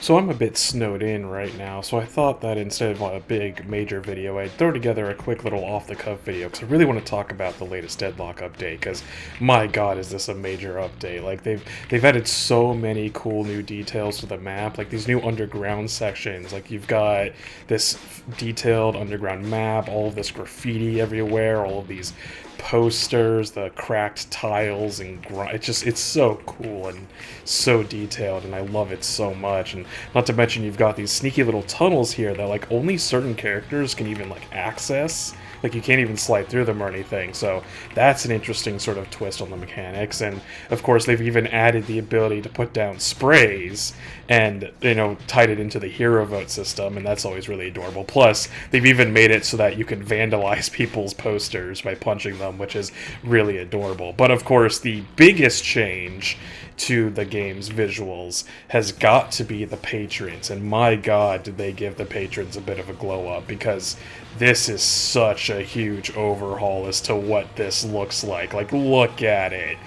So I'm a bit snowed in right now, so I thought that instead of a big major video, I'd throw together a quick little off-the-cuff video, because I really want to talk about the latest Deadlock update, because my god is this a major update. Like, they've added so many cool new details to the map, like these new underground sections. Like, you've got this detailed underground map, all of this graffiti everywhere, all of these posters, the cracked tiles, and it's so cool and so detailed, and I love it so much. And not to mention, you've got these sneaky little tunnels here that like only certain characters can even like access. Like, you can't even slide through them or anything, so that's an interesting sort of twist on the mechanics. And of course, they've even added the ability to put down sprays and, you know, tied it into the hero vote system, and that's always really adorable. Plus, they've even made it so that you can vandalize people's posters by punching them, which is really adorable. But of course, the biggest change to the game's visuals has got to be the patrons, and my god, did they give the patrons a bit of a glow up, because this is such a huge overhaul as to what this looks like. Like, look at it.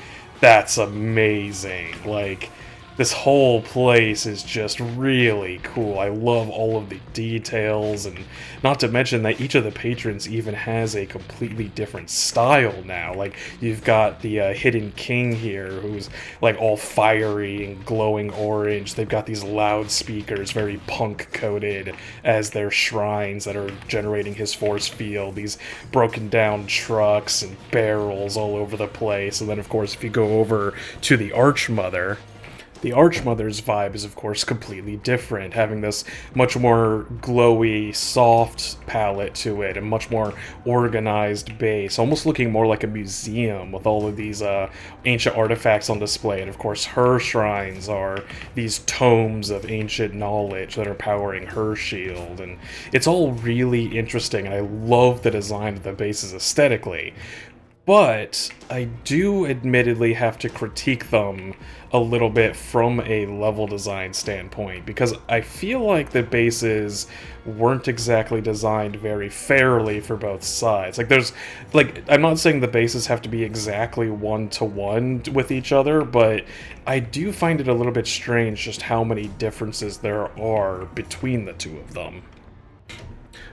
That's amazing. Like, this whole place is just really cool. I love all of the details, and not to mention that each of the patrons even has a completely different style now. Like, you've got the Hidden King here, who's like all fiery and glowing orange. They've got these loudspeakers, very punk-coded, as their shrines that are generating his force field. These broken down trucks and barrels all over the place. And then, of course, if you go over to the Archmother, the Archmother's vibe is, of course, completely different, having this much more glowy, soft palette to it, and much more organized base, almost looking more like a museum with all of these ancient artifacts on display. And of course, her shrines are these tomes of ancient knowledge that are powering her shield, and it's all really interesting, and I love the design of the bases aesthetically. But I do admittedly have to critique them a little bit from a level design standpoint, because I feel like the bases weren't exactly designed very fairly for both sides. I'm not saying the bases have to be exactly one-to-one with each other, but I do find it a little bit strange just how many differences there are between the two of them.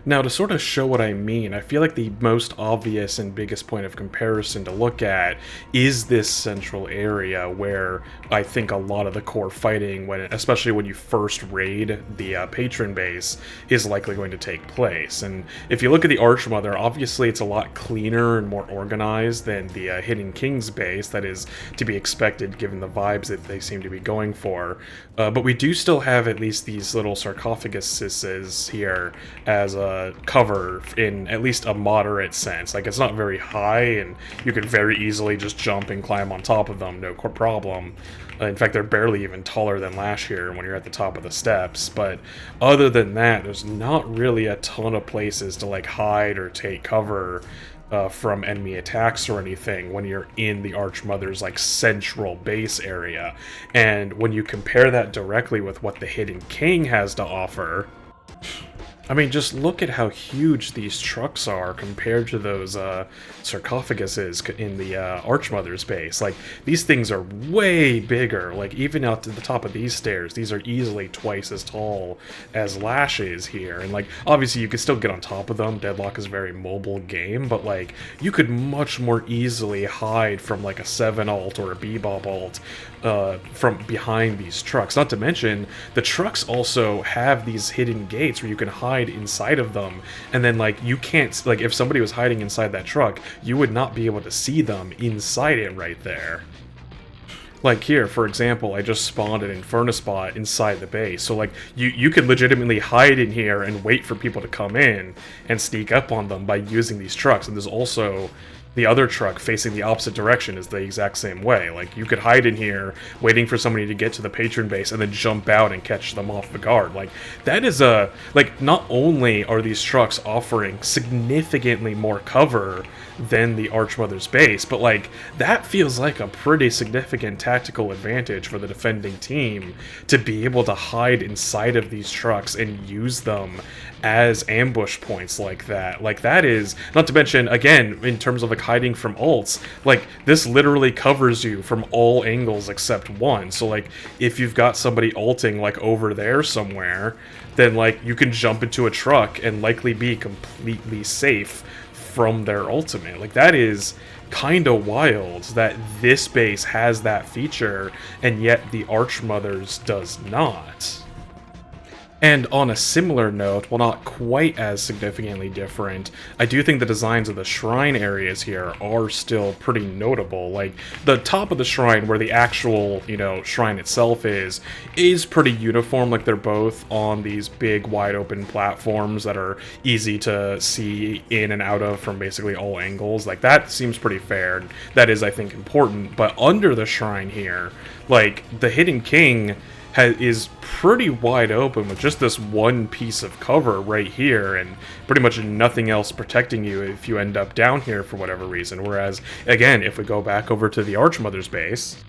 Now, to sort of show what I mean, I feel like the most obvious and biggest point of comparison to look at is this central area where I think a lot of the core fighting, especially when you first raid the patron base, is likely going to take place. And if you look at the Archmother, obviously it's a lot cleaner and more organized than the Hidden King's base. That is to be expected given the vibes that they seem to be going for. But we do still have at least these little sarcophaguses here as a cover in at least a moderate sense. Like, it's not very high, and you can very easily just jump and climb on top of them, no problem. In fact, they're barely even taller than last year when you're at the top of the steps. But other than that, there's not really a ton of places to like hide or take cover from enemy attacks or anything when you're in the Archmother's like central base area. And when you compare that directly with what the Hidden King has to offer, I mean, just look at how huge these trucks are compared to those sarcophaguses in the Archmother's base. Like, these things are way bigger. Like, even out to the top of these stairs, these are easily twice as tall as Lash is here. And, like, obviously you can still get on top of them. Deadlock is a very mobile game, but, like, you could much more easily hide from, like, a 7-alt or a Bebop alt from behind these trucks. Not to mention, the trucks also have these hidden gates where you can hide inside of them, and then like you can't, like, if somebody was hiding inside that truck, you would not be able to see them inside it right there. Like here, for example, I just spawned an Inferno spot inside the base, so like you could legitimately hide in here and wait for people to come in and sneak up on them by using these trucks. And there's also the other truck facing the opposite direction is the exact same way. Like, you could hide in here, waiting for somebody to get to the patron base, and then jump out and catch them off the guard. Like, that is not only are these trucks offering significantly more cover than the Archmother's base, but, like, that feels like a pretty significant tactical advantage for the defending team to be able to hide inside of these trucks and use them as ambush points like that. Like, that is, not to mention, again, in terms of a hiding from ults, like, this literally covers you from all angles except one. So, like, if you've got somebody ulting, like, over there somewhere, then, like, you can jump into a truck and likely be completely safe from their ultimate. Like, that is kind of wild that this base has that feature, and yet the Archmother's does not. And on a similar note, while not quite as significantly different, I do think the designs of the shrine areas here are still pretty notable. Like, the top of the shrine, where the actual, you know, shrine itself is pretty uniform. Like, they're both on these big, wide-open platforms that are easy to see in and out of from basically all angles. Like, that seems pretty fair, and that is, I think, important. But under the shrine here, like, the Hidden King is pretty wide open with just this one piece of cover right here, and pretty much nothing else protecting you if you end up down here for whatever reason. Whereas, again, if we go back over to the Archmother's base,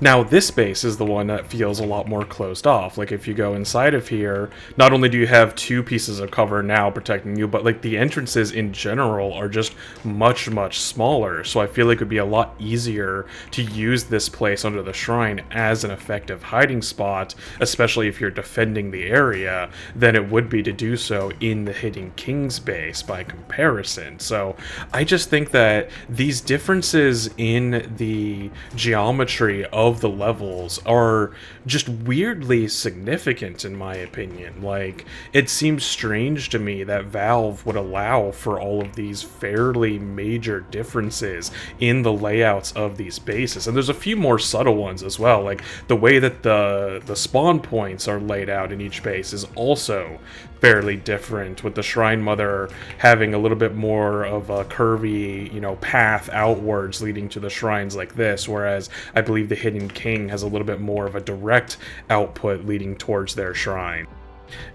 now, this base is the one that feels a lot more closed off. Like, if you go inside of here, not only do you have two pieces of cover now protecting you, but, like, the entrances in general are just much, much smaller. So I feel like it would be a lot easier to use this place under the shrine as an effective hiding spot, especially if you're defending the area, than it would be to do so in the Hidden King's base by comparison. So I just think that these differences in the geometry of the levels are just weirdly significant, in my opinion. Like, it seems strange to me that Valve would allow for all of these fairly major differences in the layouts of these bases. And there's a few more subtle ones as well, like the way that the spawn points are laid out in each base is also fairly different, with the Shrine Mother having a little bit more of a curvy, you know, path outwards leading to the shrines like this, whereas I believe the Hidden King has a little bit more of a direct output leading towards their shrine.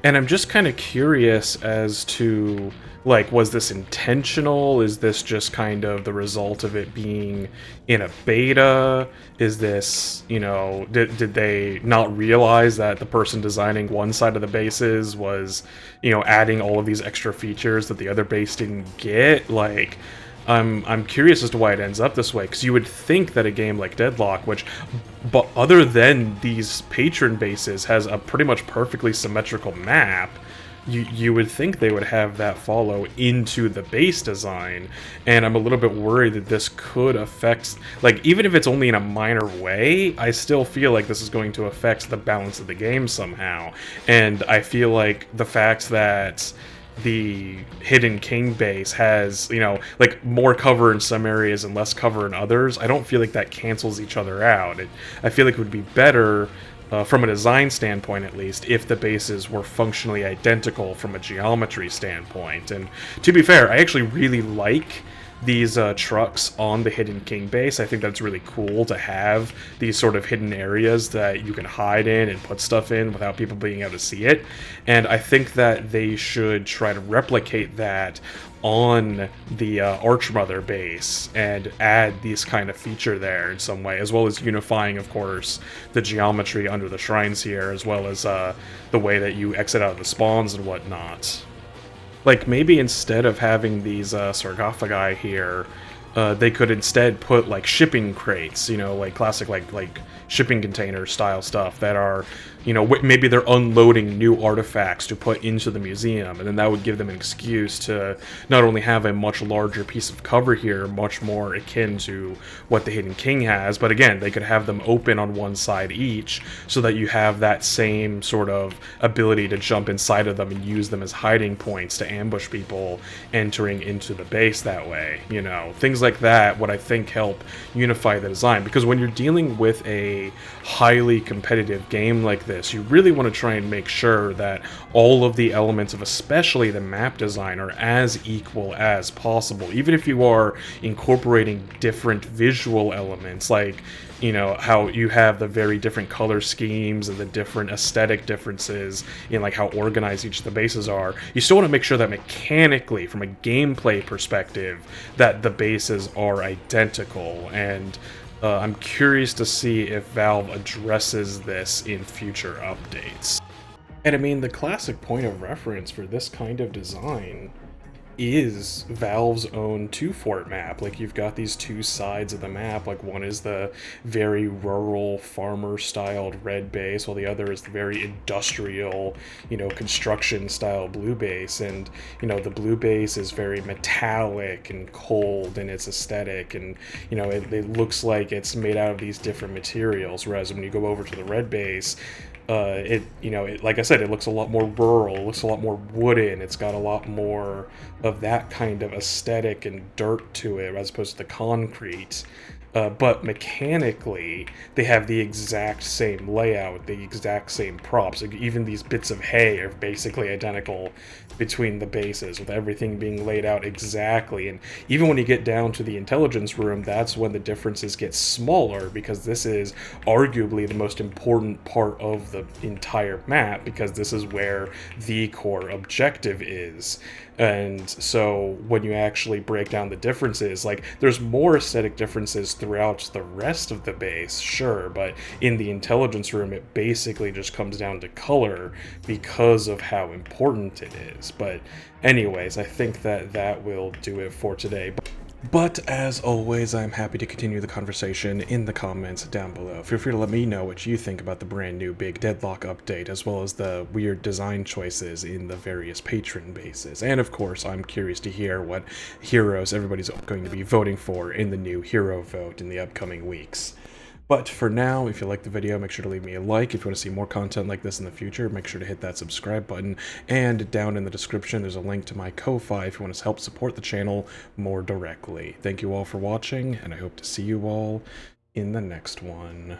And I'm just kind of curious as to, like, was this intentional? Is this just kind of the result of it being in a beta? Is this, you know, did they not realize that the person designing one side of the bases was, you know, adding all of these extra features that the other base didn't get? Like, I'm curious as to why it ends up this way, because you would think that a game like Deadlock, which, but other than these Patron bases, has a pretty much perfectly symmetrical map, you would think they would have that follow into the base design, and I'm a little bit worried that this could affect, like, even if it's only in a minor way, I still feel like this is going to affect the balance of the game somehow. And I feel like the fact that the Hidden King base has, you know, like, more cover in some areas and less cover in others, I don't feel like that cancels each other out. I feel like it would be better, from a design standpoint at least, if the bases were functionally identical from a geometry standpoint. And to be fair, I actually really like these trucks on the Hidden King base. I think that's really cool to have these sort of hidden areas that you can hide in and put stuff in without people being able to see it. And I think that they should try to replicate that on the Archmother base and add this kind of feature there in some way, as well as unifying, of course, the geometry under the shrines here, as well as the way that you exit out of the spawns and whatnot. Like, maybe instead of having these sarcophagi here, they could instead put, like, shipping crates, you know, like classic, like shipping container style stuff that are, you know, maybe they're unloading new artifacts to put into the museum, and then that would give them an excuse to not only have a much larger piece of cover here, much more akin to what the Hidden King has, but again, they could have them open on one side each, so that you have that same sort of ability to jump inside of them and use them as hiding points to ambush people entering into the base that way. You know, things like that would, I think, help unify the design, because when you're dealing with a highly competitive game like this, you really want to try and make sure that all of the elements of especially the map design are as equal as possible, even if you are incorporating different visual elements, like, you know, how you have the very different color schemes and the different aesthetic differences in, like, how organized each of the bases are. You still want to make sure that mechanically, from a gameplay perspective, that the bases are identical, and I'm curious to see if Valve addresses this in future updates. And I mean, the classic point of reference for this kind of design is Valve's own two-fort map. Like, you've got these two sides of the map. Like, one is the very rural farmer-styled red base, while the other is the very industrial, construction-style blue base. And, the blue base is very metallic and cold in its aesthetic, and, it looks like it's made out of these different materials, whereas when you go over to the red base, like I said, it looks a lot more rural, it looks a lot more wooden, it's got a lot more of that kind of aesthetic and dirt to it as opposed to the concrete. But mechanically, they have the exact same layout, the exact same props. Like, even these bits of hay are basically identical between the bases, with everything being laid out exactly. And even when you get down to the intelligence room, that's when the differences get smaller, because this is arguably the most important part of the entire map, because this is where the core objective is. And so when you actually break down the differences, like, there's more aesthetic differences throughout the rest of the base, sure, but in the intelligence room, it basically just comes down to color because of how important it is. But anyways, I think that will do it for today. But as always, I'm happy to continue the conversation in the comments down below. Feel free to let me know what you think about the brand new big Deadlock update, as well as the weird design choices in the various Patron bases. And of course, I'm curious to hear what heroes everybody's going to be voting for in the new hero vote in the upcoming weeks. But for now, if you like the video, make sure to leave me a like. If you want to see more content like this in the future, make sure to hit that subscribe button. And down in the description, there's a link to my Ko-Fi if you want to help support the channel more directly. Thank you all for watching, and I hope to see you all in the next one.